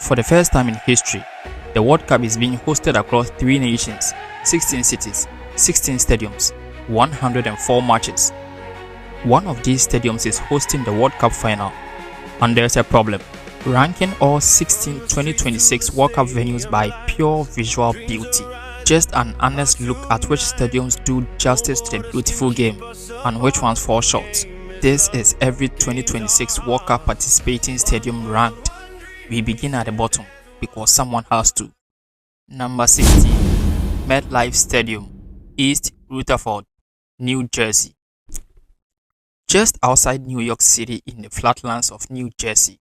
For the first time in history, the World Cup is being hosted across 3 nations, 16 cities, 16 stadiums, 104 matches. One of these stadiums is hosting the World Cup final, and there's a problem. Ranking all 16 2026 World Cup venues by pure visual beauty. Just an honest look at which stadiums do justice to the beautiful game and which ones fall short. This is every 2026 World Cup participating stadium ranked. We begin at the bottom because someone has to. Number 16, MetLife Stadium, East Rutherford, New Jersey. Just outside New York City in the flatlands of New Jersey,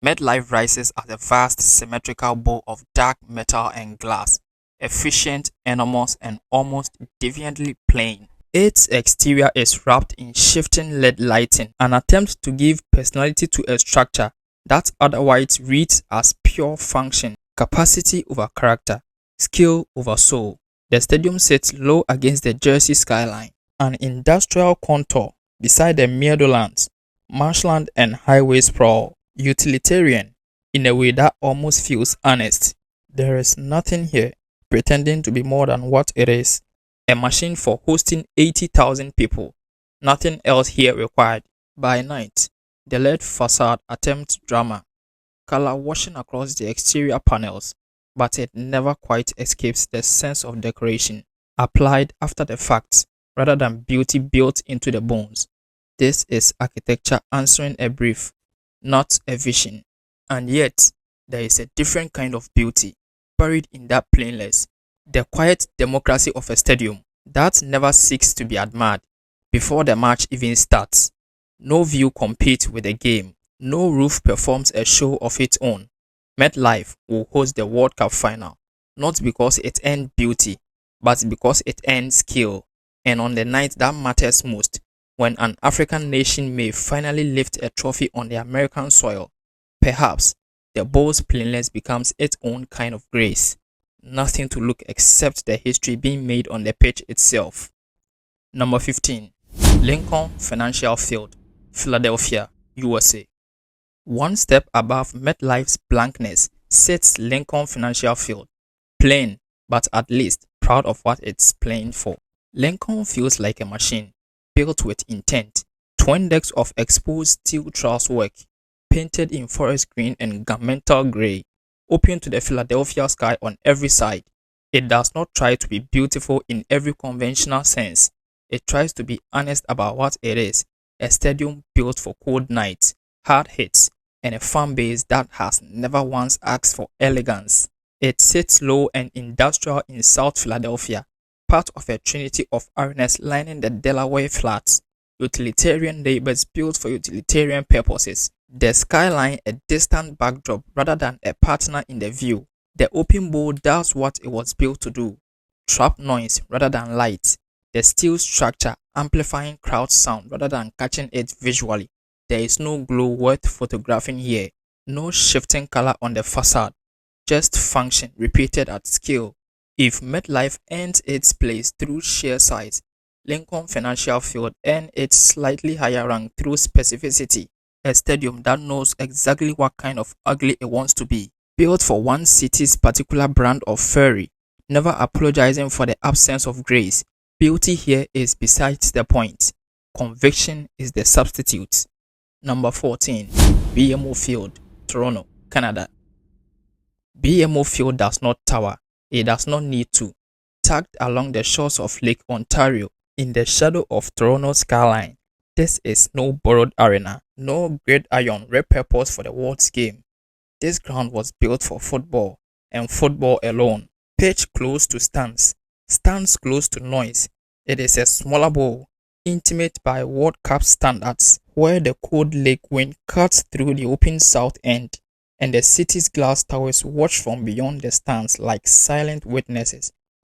MetLife rises as a vast symmetrical bowl of dark metal and glass, efficient, enormous, and almost deviantly plain. Its exterior is wrapped in shifting LED lighting, an attempt to give personality to a structure that otherwise reads as pure function, capacity over character, skill over soul. The stadium sits low against the Jersey skyline, an industrial contour beside the meadowlands, marshland and highway sprawl, utilitarian in a way that almost feels honest. There is nothing here pretending to be more than what it is, a machine for hosting 80,000 people. Nothing else here required. By night, the LED facade attempts drama, color washing across the exterior panels, but it never quite escapes the sense of decoration, applied after the fact rather than beauty built into the bones. This is architecture answering a brief, not a vision. And yet, there is a different kind of beauty buried in that plainness, the quiet democracy of a stadium that never seeks to be admired before the match even starts. No view competes with the game. No roof performs a show of its own. MetLife will host the World Cup final, not because it earned beauty, but because it earned skill. And on the night that matters most, when an African nation may finally lift a trophy on the American soil, perhaps the bowl's plainness becomes its own kind of grace. Nothing to look except the history being made on the pitch itself. Number 15, Lincoln Financial Field, Philadelphia, USA. One step above MetLife's blankness sits Lincoln Financial Field, plain but at least proud of what it's playing for. Lincoln feels like a machine, built with intent. Twin decks of exposed steel truss work, painted in forest green and gunmetal gray, open to the Philadelphia sky on every side. It does not try to be beautiful in every conventional sense. It tries to be honest about what it is, a stadium built for cold nights, hard hits, and a fan base that has never once asked for elegance. It sits low and industrial in South Philadelphia, part of a trinity of arenas lining the Delaware Flats, utilitarian neighbors built for utilitarian purposes. The skyline a distant backdrop rather than a partner in the view. The open bowl does what it was built to do, trap noise rather than light. The steel structure amplifying crowd sound rather than catching it visually. There is no glow worth photographing here, no shifting color on the facade, just function repeated at scale. If MetLife earned its place through sheer size, Lincoln Financial Field earned its slightly higher rank through specificity, a stadium that knows exactly what kind of ugly it wants to be, built for one city's particular brand of furry, never apologizing for the absence of grace. Beauty here is besides the point. Conviction is the substitute. Number 14, BMO Field, Toronto, Canada. BMO Field does not tower. It does not need to. Tucked along the shores of Lake Ontario, in the shadow of Toronto's skyline, this is no borrowed arena, no gridiron repurposed for the world's game. This ground was built for football, and football alone. Pitch close to stands, stands close to noise. It is a smaller bowl, intimate by World Cup standards, where the cold lake wind cuts through the open south end, and the city's glass towers watch from beyond the stands like silent witnesses.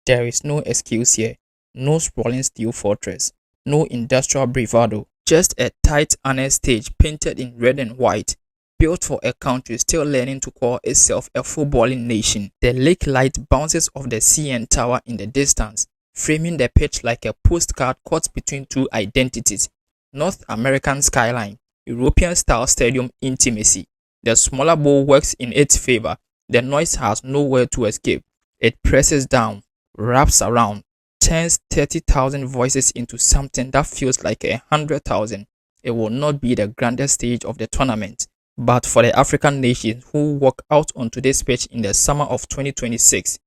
There is no excuse here, no sprawling steel fortress, no industrial bravado, just a tight, honest stage painted in red and white, built for a country still learning to call itself a footballing nation. The lake light bounces off the CN Tower in the distance, framing the pitch like a postcard caught between two identities: North American skyline, European-style stadium intimacy. The smaller bowl works in its favor. The noise has nowhere to escape. It presses down, wraps around, turns 30,000 voices into something that feels like 100,000. It will not be the grandest stage of the tournament, but for the African nations who walk out onto this pitch in the summer of 2026,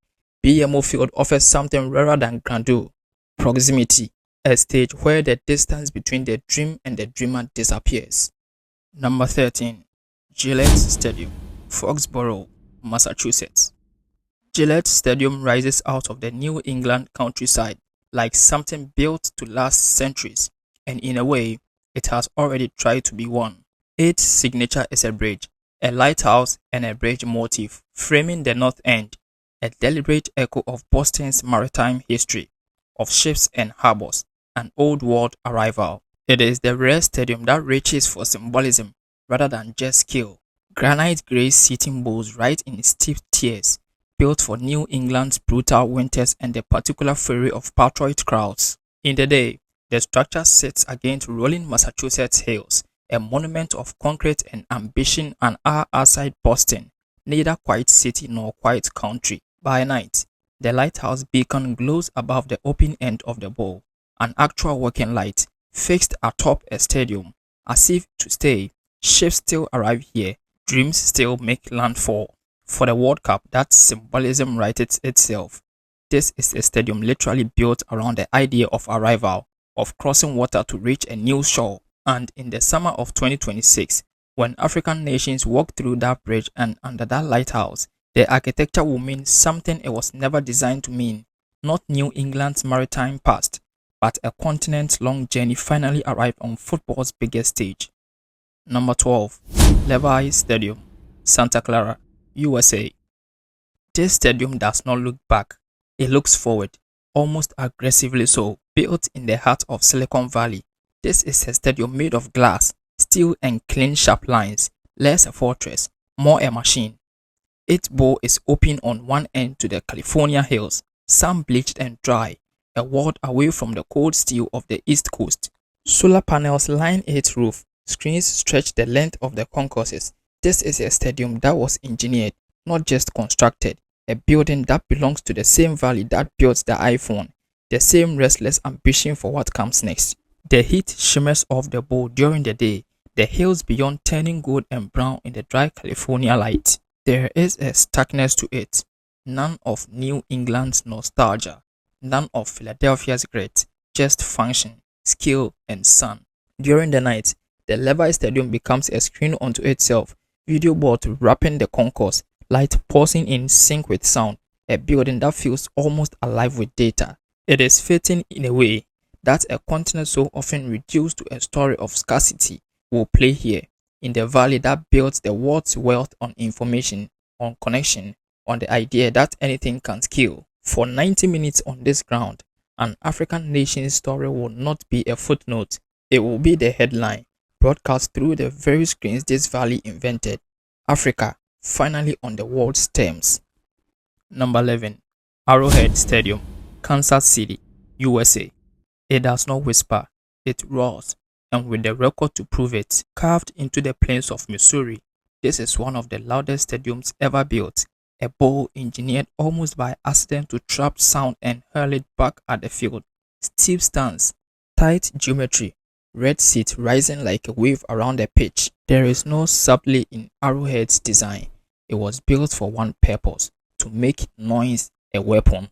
BMO Field offers something rarer than grandeur: proximity, a stage where the distance between the dream and the dreamer disappears. Number 13. Gillette Stadium, Foxborough, Massachusetts. Gillette Stadium rises out of the New England countryside like something built to last centuries, and in a way, it has already tried to be one. Its signature is a bridge, a lighthouse, and a bridge motif framing the north end, a deliberate echo of Boston's maritime history, of ships and harbors, an old world arrival. It is the rare stadium that reaches for symbolism rather than just skill. Granite gray seating bowls rise in steep tiers, built for New England's brutal winters and the particular fury of patriot crowds. In the day, the structure sits against rolling Massachusetts hills, a monument of concrete and ambition, an hour outside Boston, neither quite city nor quite country. By night, the lighthouse beacon glows above the open end of the bowl, an actual working light, fixed atop a stadium, as if to say, ships still arrive here, dreams still make landfall. For the World Cup, that symbolism writes itself. This is a stadium literally built around the idea of arrival, of crossing water to reach a new shore. And in the summer of 2026, when African nations walk through that bridge and under that lighthouse, the architecture will mean something it was never designed to mean. Not New England's maritime past, but a continent-long journey finally arrived on football's biggest stage. Number 12. Levi Stadium, Santa Clara, USA. This stadium does not look back. It looks forward, almost aggressively so. Built in the heart of Silicon Valley, this is a stadium made of glass, steel and clean sharp lines, less a fortress, more a machine. Its bowl is open on one end to the California hills, sun-bleached and dry, a world away from the cold steel of the East Coast. Solar panels line its roof, screens stretch the length of the concourses. This is a stadium that was engineered, not just constructed, a building that belongs to the same valley that built the iPhone, the same restless ambition for what comes next. The heat shimmers off the bowl during the day, the hills beyond turning gold and brown in the dry California light. There is a starkness to it, none of New England's nostalgia, none of Philadelphia's grit, just function, skill, and sun. During the night, the Levi Stadium becomes a screen unto itself, video board wrapping the concourse, light pulsing in sync with sound, a building that feels almost alive with data. It is fitting in a way that a continent so often reduced to a story of scarcity will play here, in the valley that builds the world's wealth on information, on connection, on the idea that anything can scale. For 90 minutes on this ground, an African nation's story will not be a footnote, it will be the headline, broadcast through the very screens this valley invented. Africa, finally on the world's terms. Number 11. Arrowhead Stadium, Kansas City, USA. It does not whisper, it roars, and with the record to prove it, carved into the plains of Missouri, this is one of the loudest stadiums ever built, a bowl engineered almost by accident to trap sound and hurl it back at the field. Steep stands, tight geometry, red seat rising like a wave around the pitch. There is no subtlety in Arrowhead's design. It was built for one purpose, to make noise a weapon.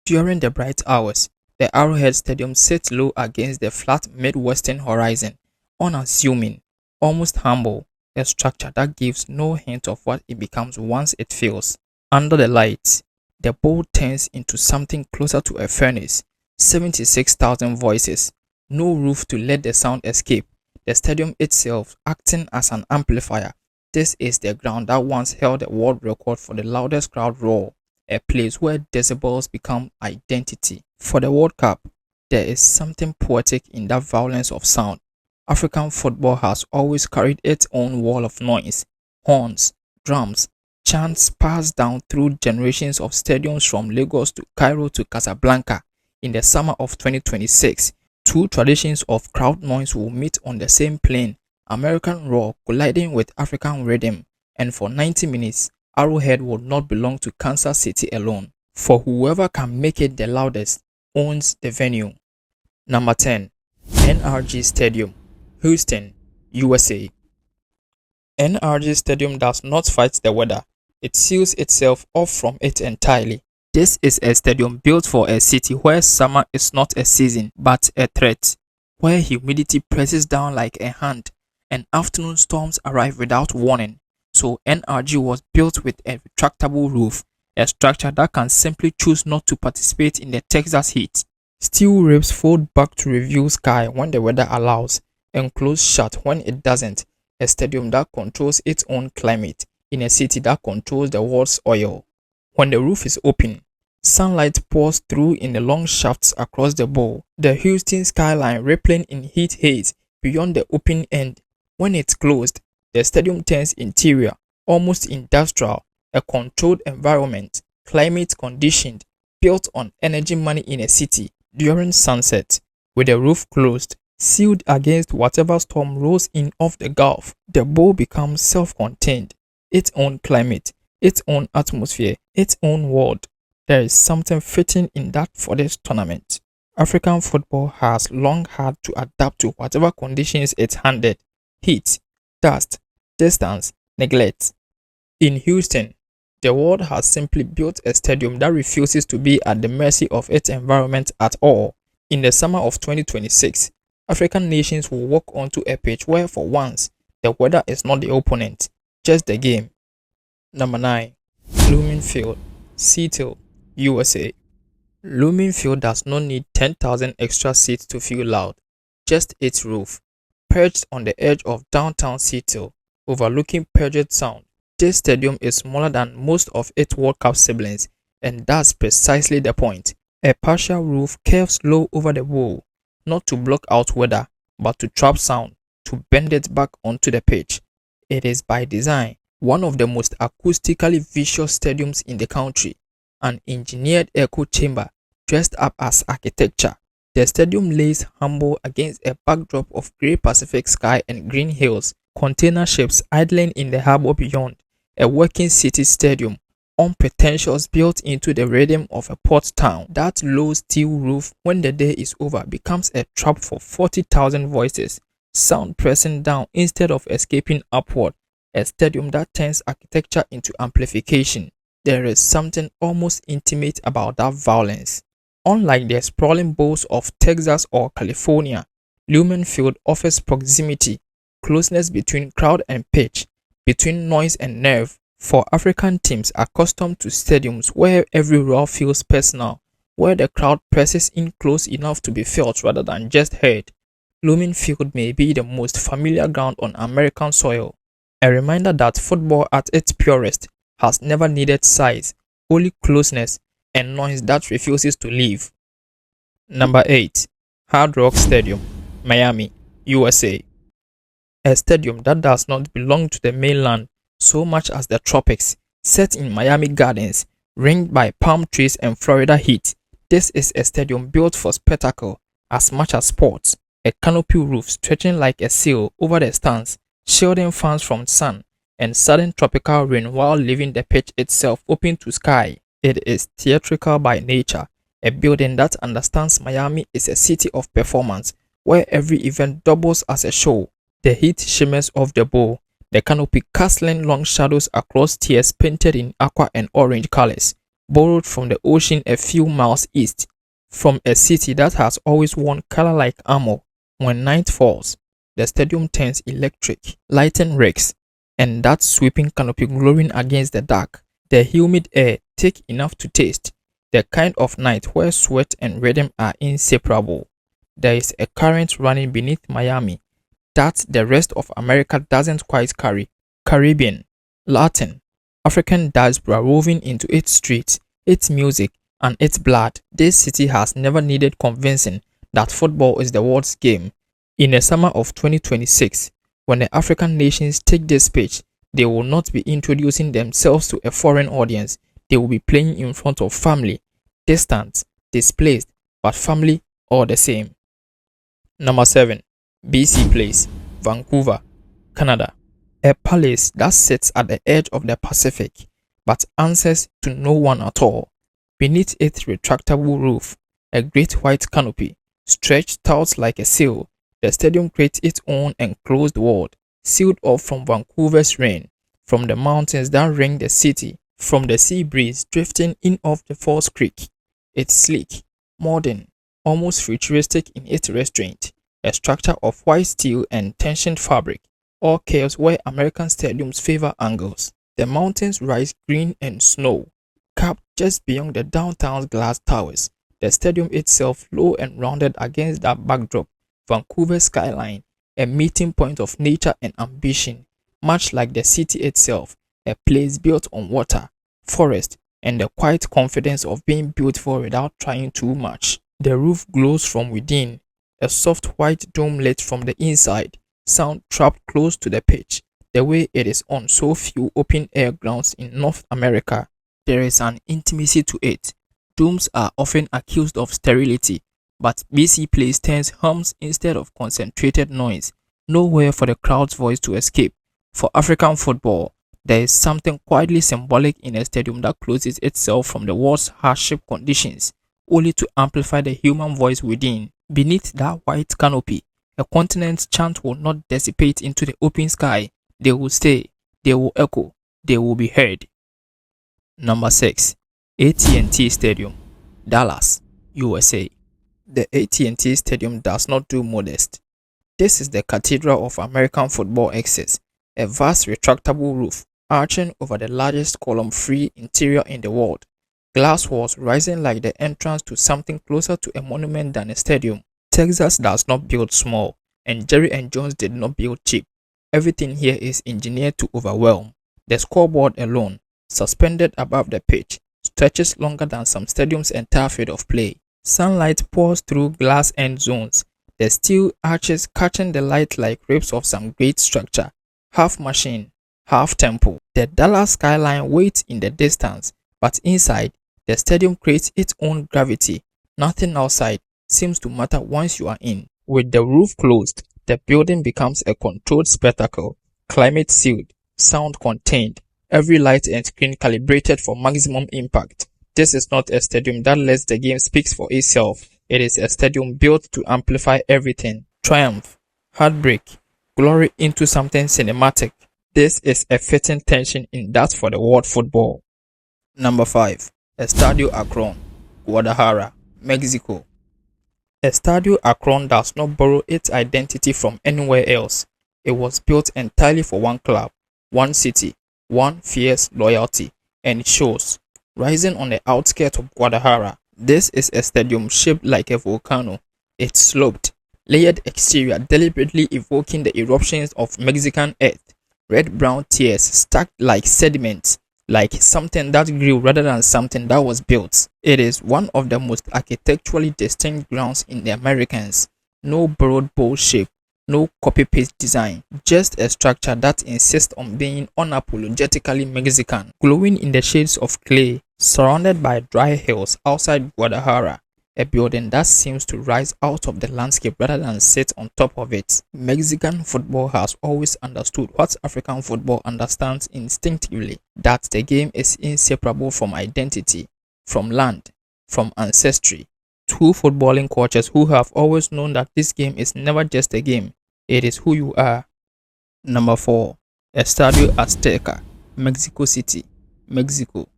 During the bright hours, the Arrowhead Stadium sits low against the flat Midwestern horizon, unassuming, almost humble, a structure that gives no hint of what it becomes once it fills. Under the lights, the bowl turns into something closer to a furnace, 76,000 voices, no roof to let the sound escape, the stadium itself acting as an amplifier. This is the ground that once held the world record for the loudest crowd roar, a place where decibels become identity. For the World Cup, there is something poetic in that violence of sound. African football has always carried its own wall of noise, horns, drums, chants passed down through generations of stadiums from Lagos to Cairo to Casablanca. In the summer of 2026, two traditions of crowd noise will meet on the same plane, American roar colliding with African rhythm, and for 90 minutes, Arrowhead will not belong to Kansas City alone, for whoever can make it the loudest owns the venue. Number 10. NRG Stadium, Houston, USA. NRG Stadium does not fight the weather, it seals itself off from it entirely. This is a stadium built for a city where summer is not a season but a threat, where humidity presses down like a hand and afternoon storms arrive without warning. So NRG was built with a retractable roof, a structure that can simply choose not to participate in the Texas heat. Steel ribs fold back to reveal sky when the weather allows, and close shut when it doesn't. A stadium that controls its own climate in a city that controls the world's oil. When the roof is open, sunlight pours through in the long shafts across the bowl, the Houston skyline rippling in heat haze beyond the open end. When it's closed, the stadium turns interior, almost industrial, a controlled environment, climate conditioned, built on energy money in a city during sunset. With the roof closed, sealed against whatever storm rolls in off the Gulf, the bowl becomes self-contained, its own climate, its own atmosphere, its own world. There is something fitting in that for this tournament. African football has long had to adapt to whatever conditions it's handed: heat, dust, distance, neglect. In Houston, the world has simply built a stadium that refuses to be at the mercy of its environment at all. In the summer of 2026, African nations will walk onto a pitch where for once, the weather is not the opponent, just the game. Number 9. Lumen Field, Seattle, USA. Lumen Field does not need 10,000 extra seats to feel loud, just its roof. Perched on the edge of downtown Seattle, overlooking Puget Sound, this stadium is smaller than most of its World Cup siblings, and that's precisely the point. A partial roof curves low over the bowl, not to block out weather, but to trap sound, to bend it back onto the pitch. It is by design one of the most acoustically vicious stadiums in the country, an engineered echo chamber dressed up as architecture. The stadium lays humble against a backdrop of grey Pacific sky and green hills, container ships idling in the harbor beyond, a working city stadium, unpretentious, built into the rhythm of a port town. That low steel roof, when the day is over, becomes a trap for 40,000 voices, sound pressing down instead of escaping upward, a stadium that turns architecture into amplification. There is something almost intimate about that violence. Unlike the sprawling bowls of Texas or California, Lumen Field offers proximity, closeness between crowd and pitch, between noise and nerve. For African teams accustomed to stadiums where every roar feels personal, where the crowd presses in close enough to be felt rather than just heard, Lumen Field may be the most familiar ground on American soil. A reminder that football at its purest has never needed size, only closeness and noise that refuses to leave. Number 8. Hard Rock Stadium, Miami, USA. A stadium that does not belong to the mainland so much as the tropics, set in Miami Gardens, ringed by palm trees and Florida heat. This is a stadium built for spectacle as much as sports. A canopy roof stretching like a sail over the stands, shielding fans from sun and sudden tropical rain while leaving the pitch itself open to sky. It is theatrical by nature, a building that understands Miami is a city of performance, where every event doubles as a show. The heat shimmers off the bowl, the canopy casting long shadows across tiers painted in aqua and orange colors, borrowed from the ocean a few miles east, from a city that has always worn color like armor. When night falls, the stadium turns electric, lighting rigs, and that sweeping canopy glowing against the dark, the humid air thick enough to taste, the kind of night where sweat and rhythm are inseparable. There is a current running beneath Miami that the rest of America doesn't quite carry. Caribbean, Latin, African diaspora woven into its streets, its music, and its blood. This city has never needed convincing that football is the world's game. In the summer of 2026, when the African nations take this pitch, they will not be introducing themselves to a foreign audience. They will be playing in front of family, distant, displaced, but family all the same. Number 7. BC Place, Vancouver, Canada. A palace that sits at the edge of the Pacific but answers to no one at all. Beneath its retractable roof, a great white canopy stretched out like a sail, the stadium creates its own enclosed world, sealed off from Vancouver's rain, from the mountains that ring the city, from the sea breeze drifting in off the Falls Creek. It's sleek, modern, almost futuristic in its restraint, a structure of white steel and tensioned fabric, all chaos where American stadiums favor angles. The mountains rise green and snow, capped just beyond the downtown's glass towers. The stadium itself low and rounded against that backdrop, Vancouver's skyline, a meeting point of nature and ambition, much like the city itself, a place built on water, forest, and the quiet confidence of being beautiful without trying too much. The roof glows from within, a soft white dome lit from the inside, sound trapped close to the pitch, the way it is on so few open-air grounds in North America. There is an intimacy to it. Domes are often accused of sterility, but BC Place turns hums instead of concentrated noise, nowhere for the crowd's voice to escape. For African football, there is something quietly symbolic in a stadium that closes itself from the world's hardship conditions, only to amplify the human voice within. Beneath that white canopy, a continent's chant will not dissipate into the open sky. They will stay, they will echo, they will be heard. Number 6. AT&T Stadium, Dallas, USA. The AT&T Stadium does not do modest. This is the cathedral of American football excess, a vast retractable roof arching over the largest column-free interior in the world, glass walls rising like the entrance to something closer to a monument than a stadium. Texas does not build small, and Jerry and Jones did not build cheap. Everything here is engineered to overwhelm. The scoreboard alone, suspended above the pitch, stretches longer than some stadiums' entire field of play. Sunlight pours through glass end zones, the steel arches catching the light like ribs of some great structure, half machine, half temple. The Dallas skyline waits in the distance, but inside, the stadium creates its own gravity. Nothing outside seems to matter once you are in. With the roof closed, the building becomes a controlled spectacle, climate sealed, sound contained, every light and screen calibrated for maximum impact. This is not a stadium that lets the game speak for itself. It is a stadium built to amplify everything. Triumph, heartbreak, glory into something cinematic. This is a fitting tension in that for the world football. Number 5. Estadio Akron, Guadalajara, Mexico. Estadio Akron does not borrow its identity from anywhere else. It was built entirely for one club, one city, one fierce loyalty, and it shows. Rising on the outskirts of Guadalajara, this is a stadium shaped like a volcano. Its sloped, layered exterior deliberately evoking the eruptions of Mexican earth. Red-brown tears stacked like sediments, like something that grew rather than something that was built. It is one of the most architecturally distinct grounds in the Americas. No borrowed bowl shape, no copy-paste design, just a structure that insists on being unapologetically Mexican. Glowing in the shades of clay, surrounded by dry hills outside Guadalajara, a building that seems to rise out of the landscape rather than sit on top of it. Mexican football has always understood what African football understands instinctively, that the game is inseparable from identity, from land, from ancestry. Two footballing coaches who have always known that this game is never just a game, it is who you are. Number 4. Estadio Azteca, Mexico City, Mexico.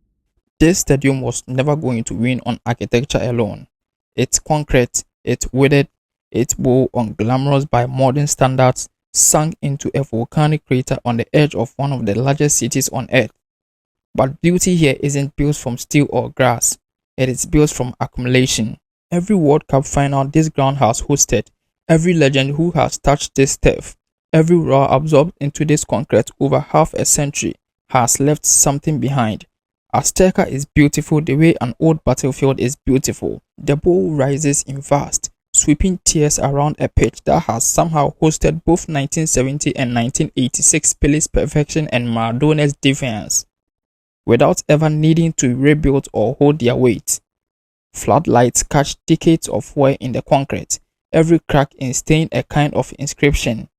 This stadium was never going to win on architecture alone. Its concrete, its withered, its bow unglamorous by modern standards, sank into a volcanic crater on the edge of one of the largest cities on earth. But beauty here isn't built from steel or grass. It is built from accumulation. Every World Cup final this ground has hosted, every legend who has touched this turf, every roar absorbed into this concrete over half a century has left something behind. Azteca is beautiful the way an old battlefield is beautiful. The bowl rises in vast, sweeping tiers around a pitch that has somehow hosted both 1970 and 1986 Pele's perfection and Maradona's defiance, without ever needing to rebuild or hold their weight. Floodlights catch decades of wear in the concrete, every crack instain a kind of inscription.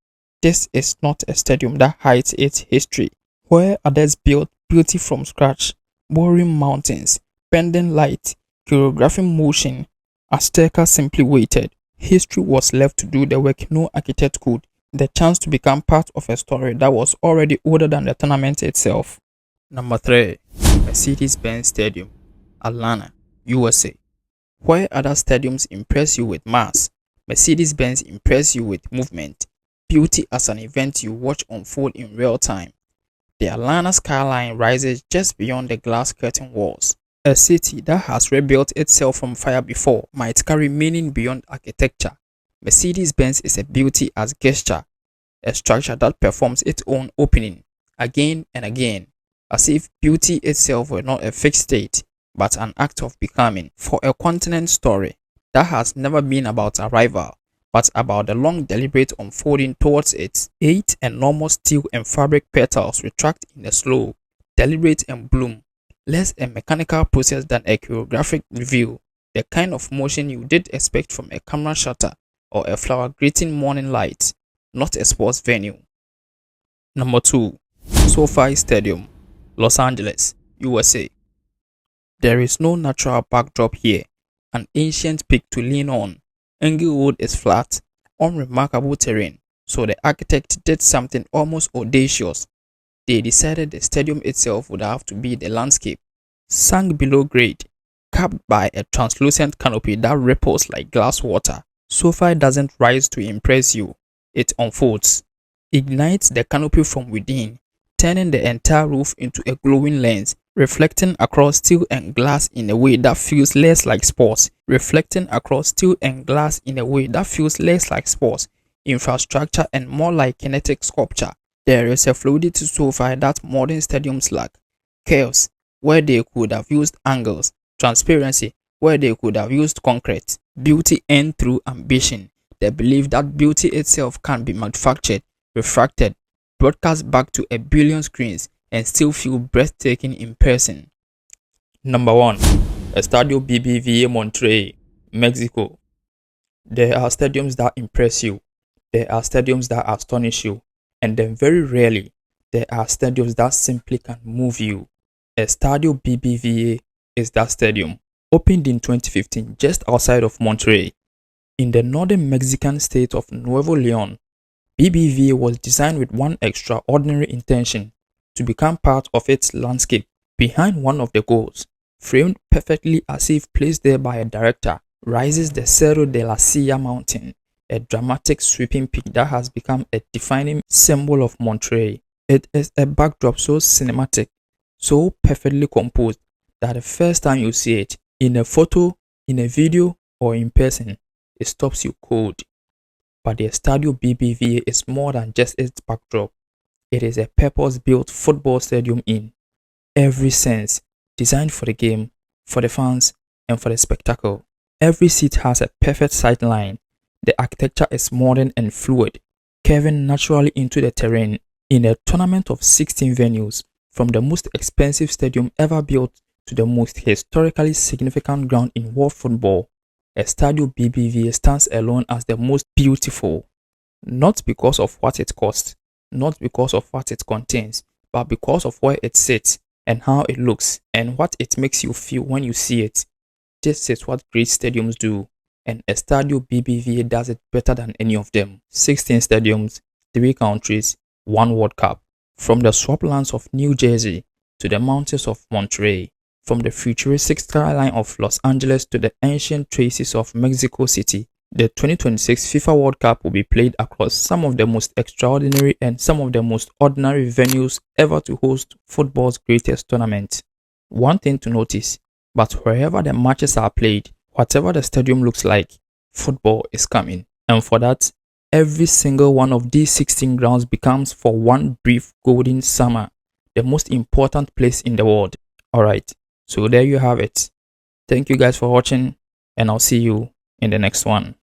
this is not a stadium that hides its history. Where others built beauty from scratch, boring mountains, bending light, choreographing motion, Azteca simply waited. History was left to do the work no architect could, the chance to become part of a story that was already older than the tournament itself. Number 3. Mercedes-Benz Stadium, Atlanta, USA. Where other stadiums impress you with mass, Mercedes-Benz impress you with movement, beauty as an event you watch unfold in real time. The Atlanta skyline rises just beyond the glass curtain walls. A city that has rebuilt itself from fire before might carry meaning beyond architecture. Mercedes-Benz is a beauty as gesture, a structure that performs its own opening again and again, as if beauty itself were not a fixed state, but an act of becoming. For a continent story that has never been about arrival, but about the long deliberate unfolding towards it. 8 enormous steel and fabric petals retract in a slow, deliberate and bloom, less a mechanical process than a choreographic reveal, the kind of motion you did expect from a camera shutter or a flower greeting morning light, not a sports venue. Number 2. SoFi Stadium, Los Angeles, USA. There is no natural backdrop here, an ancient peak to lean on. Englewood is flat, unremarkable terrain, so the architect did something almost audacious. They decided the stadium itself would have to be the landscape, sunk below grade, capped by a translucent canopy that ripples like glass water. SoFi doesn't rise to impress you, it unfolds, ignites the canopy from within, turning the entire roof into a glowing lens, reflecting across steel and glass in a way that feels less like sports. Infrastructure and more like kinetic sculpture. There is a fluidity to SoFi that modern stadiums lack. Chaos, where they could have used angles. Transparency, where they could have used concrete. Beauty earned through ambition. The belief that beauty itself can be manufactured, refracted, broadcast back to a billion screens, and still feel breathtaking in person. Number 1. Estadio BBVA Monterrey, Mexico. There are stadiums that impress you. There are stadiums that astonish you. And then very rarely, there are stadiums that simply can move you. Estadio BBVA is that stadium. Opened in 2015 just outside of Monterrey, in the northern Mexican state of Nuevo León, BBVA was designed with one extraordinary intention: to become part of its landscape. Behind one of the goals, framed perfectly as if placed there by a director, rises the Cerro de la Silla mountain, a dramatic sweeping peak that has become a defining symbol of Monterrey. It is a backdrop so cinematic, so perfectly composed, that the first time you see it, in a photo, in a video, or in person, it stops you cold. But the Estadio BBVA is more than just its backdrop. It is a purpose-built football stadium in every sense, designed for the game, for the fans, and for the spectacle. Every seat has a perfect sightline. The architecture is modern and fluid, curving naturally into the terrain. In a tournament of 16 venues, from the most expensive stadium ever built to the most historically significant ground in world football, Estadio BBVA stands alone as the most beautiful. Not because of what it costs, not because of what it contains, but because of where it sits and how it looks and what it makes you feel when you see it. This is what great stadiums do, and Estadio BBVA does it better than any of them. 16 stadiums, 3 countries, 1 World Cup. From the swamplands of New Jersey to the mountains of Monterrey, from the futuristic skyline of Los Angeles to the ancient traces of Mexico City, the 2026 FIFA World Cup will be played across some of the most extraordinary and some of the most ordinary venues ever to host football's greatest tournament. One thing to notice, but wherever the matches are played, whatever the stadium looks like, football is coming. And for that, every single one of these 16 grounds becomes, for one brief golden summer, the most important place in the world. Alright, so there you have it. Thank you guys for watching, and I'll see you in the next one.